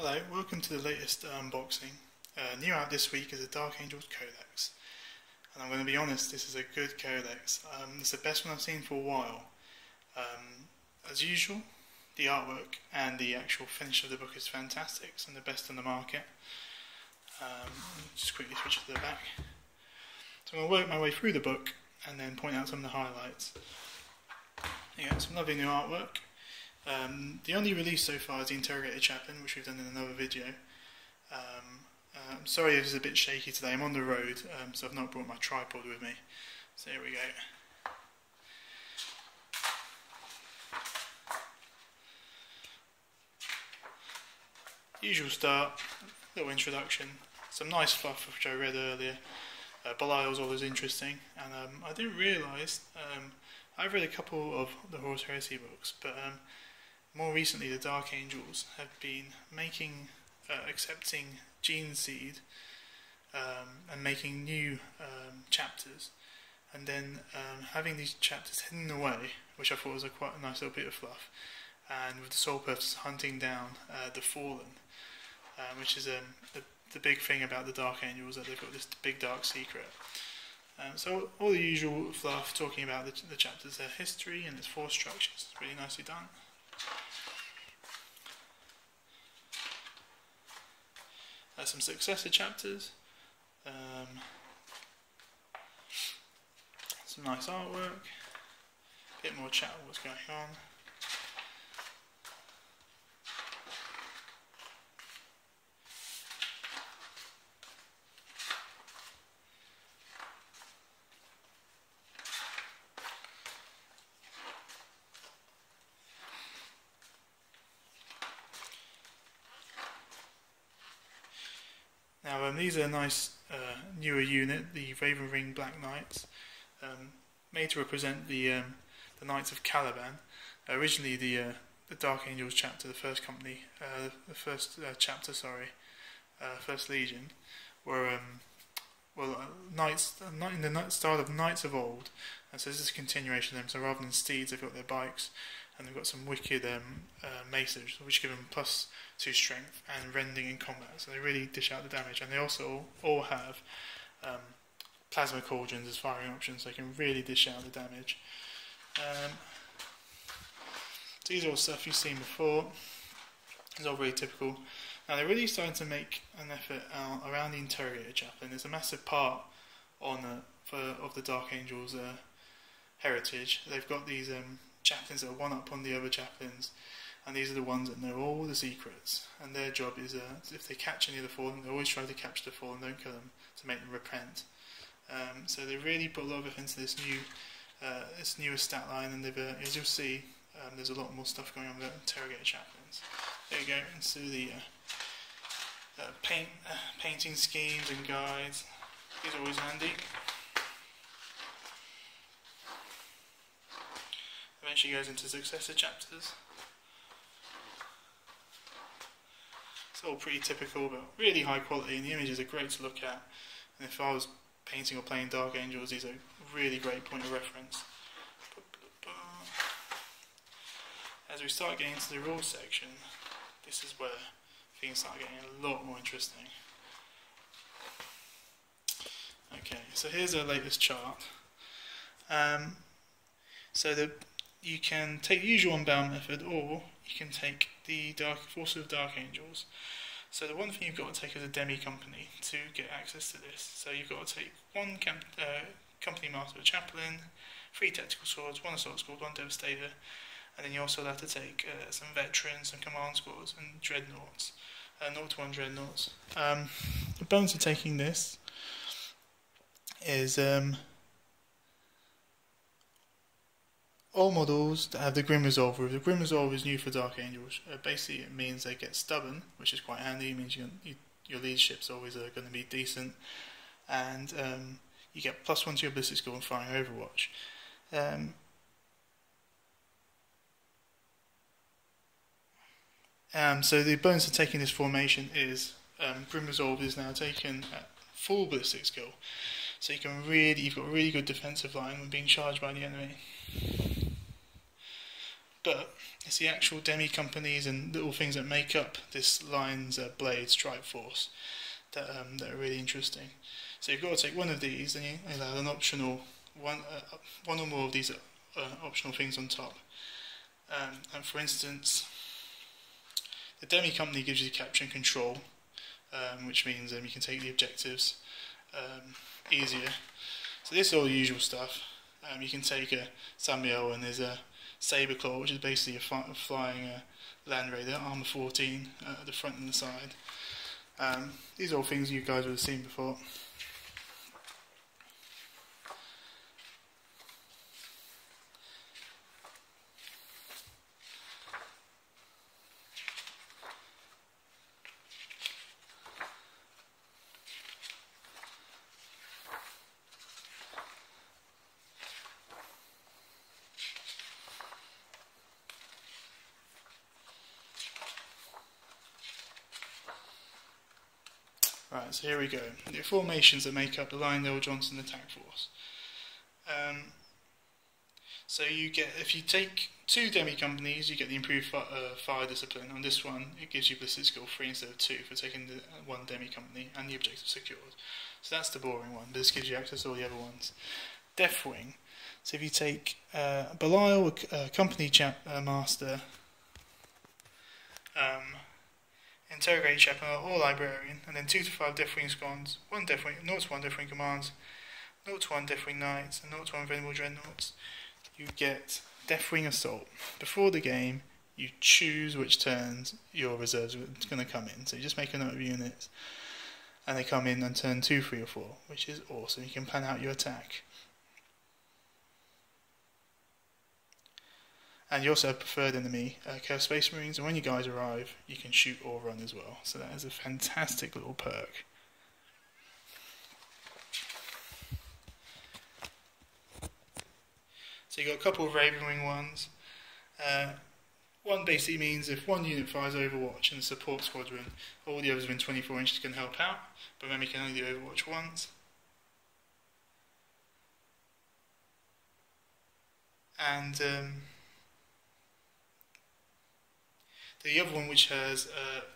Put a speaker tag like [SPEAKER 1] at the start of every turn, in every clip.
[SPEAKER 1] Hello, welcome to the latest unboxing. New out this week is the Dark Angels Codex. And I'm going to be honest, this is a good codex. It's the best one I've seen for a while. As usual, the artwork and the actual finish of the book is fantastic. It's the best on the market. Just quickly switch to the back. So I'm going to work my way through the book and then point out some of the highlights. You got some lovely new artwork. The only release so far is the Interrogator Chaplain, which we've done in another video. I'm sorry if it's a bit shaky today, I'm on the road, so I've not brought my tripod with me. So here we go. Usual start, little introduction, some nice fluff which I read earlier. Belial's always interesting, and I didn't realise, I've read a couple of the Horus Heresy books, but more recently the Dark Angels have been accepting gene seed and making new chapters, and then having these chapters hidden away, which I thought was quite a nice little bit of fluff, and with the sole purpose of hunting down the Fallen, which is the big thing about the Dark Angels, that they've got this big dark secret. So all the usual fluff, talking about the chapters, their history and its force structures. It's really nicely done. Some successor chapters, some nice artwork, a bit more chat on what's going on. Now these are a nice newer unit, the Raven Ring Black Knights, made to represent the Knights of Caliban. Originally the Dark Angels chapter, the first company, first Legion, were knights in the style of knights of old, and so this is a continuation of them. So rather than steeds, they've got their bikes, and they've got some wicked maces, which give them +2 strength and rending in combat, so they really dish out the damage. And they also all have plasma cauldrons as firing options, so they can really dish out the damage. So these are all stuff you've seen before. It's all very typical. Now they're really starting to make an effort around the Interrogator Chaplain. There's a massive part of the Dark Angels' heritage. They've got these chaplains that are one up on the other chaplains, and these are the ones that know all the secrets, and their job is if they catch any of the Fallen, they always try to capture the Fallen, don't kill them, to make them repent. So they really put a lot of effort into this newest stat line, and as you'll see, there's a lot more stuff going on with Interrogator Chaplains. There you go, into the painting schemes and guides. These are always handy. Eventually goes into successor chapters. It's all pretty typical, but really high quality, and the images are great to look at. And if I was painting or playing Dark Angels, these are a really great point of reference. As we start getting into the rules section, this is where things start getting a lot more interesting. Okay, so here's our latest chart. You can take the usual unbound method, or you can take the Force of Dark Angels. So the one thing you've got to take is a demi company to get access to this. So you've got to take one company master of chaplain, 3 tactical swords, 1 assault squad, 1 devastator, and then you also have to take some veterans, some command squads, and dreadnoughts, 0-1 dreadnoughts. The bonus of taking this is all models that have the Grim Resolve. The Grim Resolve is new for Dark Angels. Basically it means they get stubborn, which is quite handy. It means your leadership's always going to be decent, and you get +1 to your ballistic skill and firing Overwatch. So the bonus of taking this formation is Grim Resolve is now taken at full ballistic skill, so you've got a really good defensive line when being charged by the enemy. But it's the actual demi companies and little things that make up this Lion's Blade Strike Force that are really interesting. So you've got to take one of these, and you'll have an optional one or more of these optional things on top. And for instance, the demi company gives you capture and control, which means you can take the objectives easier. So this is all the usual stuff. You can take a Samuel, and there's a Saber Claw, which is basically a flying Land Raider, armor 14 at the front and the side. These are all things you guys would have seen before. Right, so here we go. The formations that make up the Lionel Johnson attack force. So you get, if you take 2 demi companies, you get the improved fire discipline. On this one, it gives you ballistic skill 3 instead of 2 for taking the 1 demi company, and the objective secured. So that's the boring one, but this gives you access to all the other ones. Deathwing. So if you take Belial, company master, Interrogate Chaplain or Librarian, and then 2 to 5 Deathwing squads, 1 Deathwing, 0 to 1 Deathwing commands, 0 to 1 Deathwing knights, and 0 to 1 Venerable dreadnoughts. You get Deathwing Assault. Before the game, you choose which turns your reserves are going to come in. So you just make a note of units, and they come in on turn 2, 3, or 4, which is awesome. You can plan out your attack. And you also have preferred enemy, Chaos Space Marines, and when you guys arrive, you can shoot or run as well. So that is a fantastic little perk. So you've got a couple of Ravenwing ones. One basically means if one unit fires Overwatch in the support squadron, all the others within 24 inches can help out, but remember you can only do Overwatch once. And the other one, which has,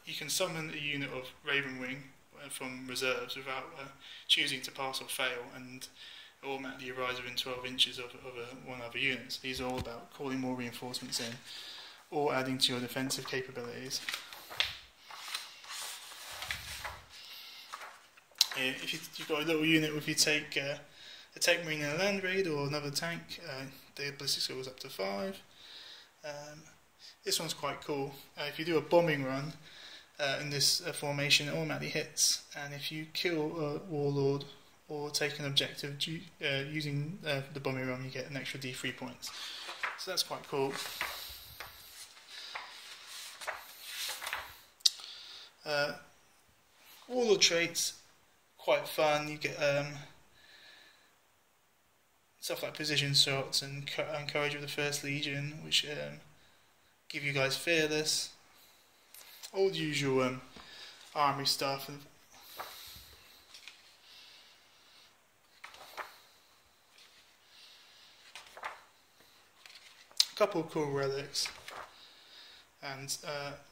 [SPEAKER 1] you can summon a unit of Ravenwing from reserves without choosing to pass or fail, and automatically arrives within 12 inches of one other unit. So these are all about calling more reinforcements in, or adding to your defensive capabilities. If you've got a little unit, if you take a Tech Marine and a Land Raid or another tank, the ballistic skill is up to 5. This one's quite cool. If you do a bombing run in this formation, it automatically hits, and if you kill a Warlord or take an objective using the bombing run, you get an extra D3 points. So that's quite cool. Warlord traits, quite fun. You get stuff like precision shots and courage of the First Legion, which give you guys fearless, all the usual armory stuff. And a couple of cool relics, and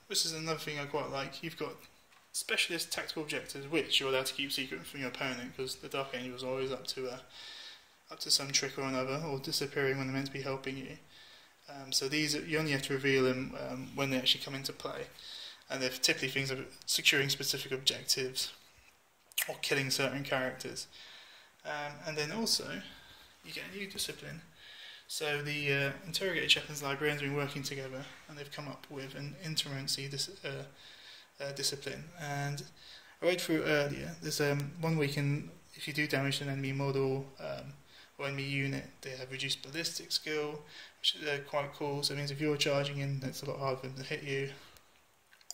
[SPEAKER 1] this is another thing I quite like. You've got specialist tactical objectives, which you're allowed to keep secret from your opponent, because the Dark Angel is always up to some trick or another, or disappearing when they're meant to be helping you. So these, you only have to reveal them when they actually come into play, and they're typically things of securing specific objectives or killing certain characters. And then also you get a new discipline. So the Interrogator Chaplains and Librarians have been working together, and they've come up with an intermancy discipline. And I read through earlier. There's one where you can, if you do damage to an enemy model or enemy unit, they have reduced ballistic skill, which is quite cool. So it means if you're charging in, it's a lot harder for them to hit you.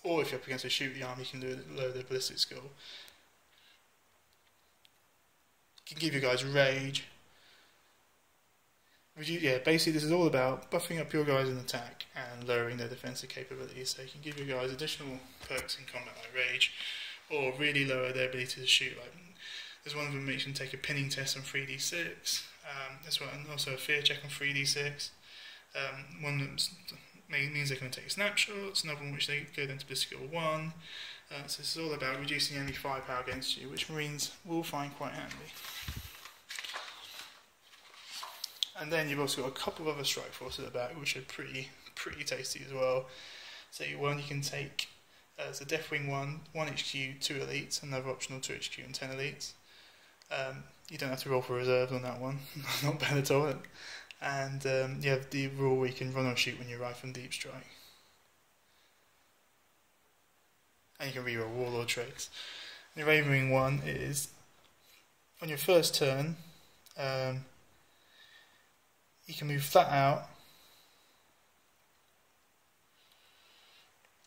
[SPEAKER 1] Or if you're up against a shooting arm, you can lower their ballistic skill. It can give you guys rage. Yeah, basically this is all about buffing up your guys in attack and lowering their defensive capabilities. So you can give you guys additional perks in combat like rage, or really lower their ability to shoot. Like there's one of them makes them take a pinning test on 3d6. There's one also a fear check on 3d6. One that's means they can take snapshots, another one which they go then to the skill 1. So this is all about reducing enemy firepower against you, which Marines will find quite handy. And then you've also got a couple of other strike forces at the back, which are pretty tasty as well. So one you can take as a Deathwing 1 HQ, 2 elites, another optional 2 HQ and 10 elites. You don't have to roll for reserves on that one, not bad at all. And you have the rule where you can run or shoot when you arrive from deep strike. And you can reroll Warlord traits. The Raven Wing 1 is, on your first turn, you can move flat out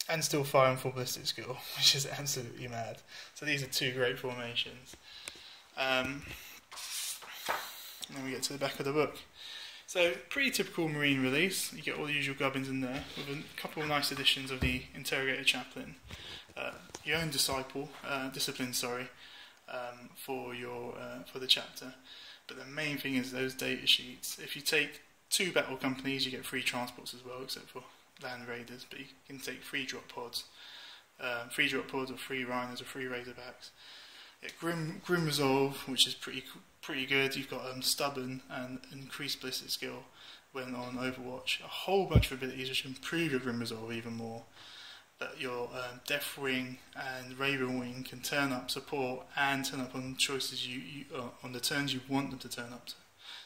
[SPEAKER 1] and still fire on full ballistic skill, which is absolutely mad. So these are 2 great formations. And then we get to the back of the book. So, pretty typical Marine release. You get all the usual gubbins in there, with a couple of nice additions of the Interrogator Chaplain, your own discipline, for the chapter. But the main thing is those data sheets. If you take 2 battle companies, you get 3 transports as well, except for land raiders. But you can take 3 drop pods, or 3 rhinos or 3 razorbacks. Grim Resolve, which is pretty good. You've got stubborn and increased ballistic skill when on Overwatch. A whole bunch of abilities which improve your Grim Resolve even more. But your Deathwing and Raven Wing can turn up support and turn up on choices on the turns you want them to turn up to.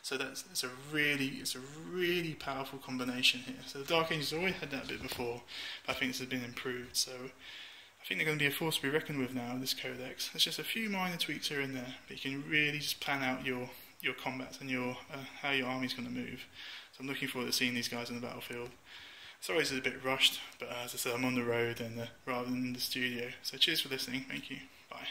[SPEAKER 1] So it's a really powerful combination here. So the Dark Angels always had that bit before, but I think this has been improved. So I think they're going to be a force to be reckoned with now, this Codex. There's just a few minor tweaks here and there, but you can really just plan out your combats and how your army's going to move. So I'm looking forward to seeing these guys on the battlefield. Sorry it's a bit rushed, but as I said, I'm on the road and rather than in the studio. So cheers for listening, thank you, bye.